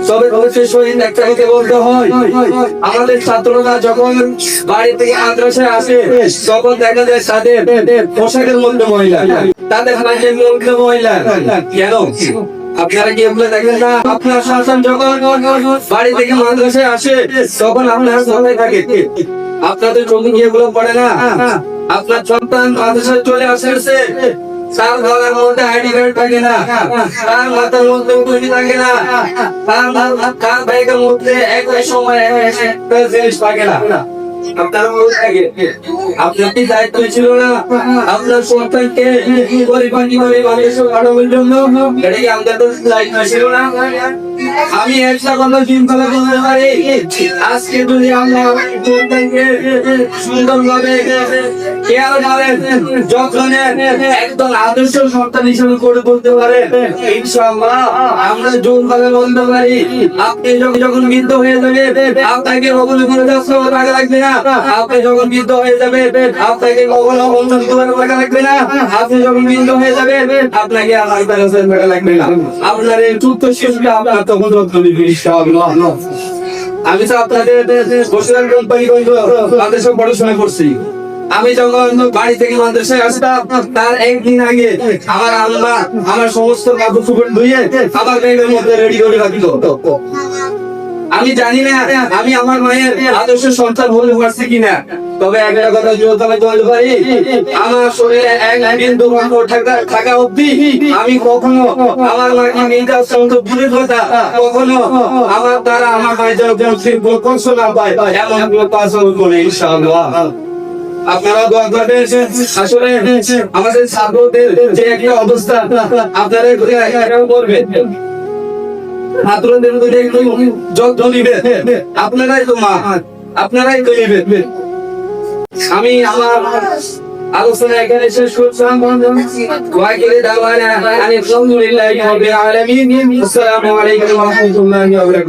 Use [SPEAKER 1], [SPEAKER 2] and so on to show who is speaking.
[SPEAKER 1] তবে অবশ্যই শহীদ একটা কথা বলতে হয়, আমাদের ছাত্ররা যখন বাড়ি থেকে মাদ্রাসায় আসে তখন দেখা যায় তাদের পোশাকের মধ্যে ময়লা, তাদের হাতের মধ্যে ময়লা। কেন আপনারা কি এগুলো দেখেন না? আপনার সন্তান যখন বাড়ি থেকে মাদ্রাসায় আসে তখন আপনার সবাই থাকে, আপনাদের চোখে কি এগুলো পড়ে না? আপনার সন্তান মাদ্রাসায় চলে আসছে, তার গলার মধ্যে আইডি কার্ড থাকে না, তার মাথার মধ্যে টুপি থাকে না, তার ব্যাগের মধ্যে একই সময় একটা জিনিস থাকে না। আপনারা মনে থাকে আপনার কি দায়িত্ব ছিল না আপনার সন্তানকে পরিপাটি করে মানুষের পাঠানোর জন্য? এটা কি আমাদের দায়িত্ব ছিল না? আমি একটা কথা চিন্তা করতে পারি, আজকে যদি আমরা সন্তানকে সুন্দরভাবে কেয়ার করেন, যত্নের একদম আদর্শ সন্তান হিসেবে করে তুলতে পারে, ইনশাআল্লাহ আমরা জোরভাবে বলতে পারি আপনি যখন বৃদ্ধ হয়ে যাবে আপনাকে কখনো কোনো ব্যবসা টাকা লাগবে না, আপনি যখন বৃদ্ধ হয়ে যাবে আপনাকে কখনো অন্য টাকা লাগবে না, আপনি যখন বৃদ্ধ হয়ে যাবে আপনাকে আর টাকা লাগবে না। আপনার এই চুক্ত শিশুকে আপনার তখন যত্ন নিবে ইনশাআল্লাহ। আমি তো আপনাদের বসিরাম কোম্পানি তাদের সব পড়াশোনা করছি। আমি যখন বাড়ি থেকে মাদ্রাসায় আসতাম তার একদিন আগে আমার আম্মা আমার সমস্ত কাপড় চোপড় ধুয়ে আমার ব্যাগের মধ্যে রেডি করে রাখতো। আমি জানি না আমি আমার মায়ের আদর্শ সন্তান হতে পারছি কিনা, তবে একটা কথা জোরদার বলতে পারি, আমার শরীরে এক বিন্দু থাকা অবধি আমি কখনো আমার মাকে নির্যাতন সন্ত দূরের কথা কখনো আমার দ্বারা আমার মায়ের যেন কষ্ট না পায় এমন কাজ করে ইনশাআল্লাহ। আপনারা দোয়া করবেন। আসলে আমাদের ছাত্রদের যে একটা অবস্থা আপনারা করবেন, ছাত্রদের একটু যত্ন নিবেন, আপনারাই তো মা, আপনারাই তো নিবেন। আমি আমার আলোচনা এখানে শেষ করলাম। আলহামদুলিল্লাহি রাব্বিল আলামিন। আসসালামু আলাইকুম ওয়া রাহমাতুল্লাহি ওয়া বারাকাতুহু।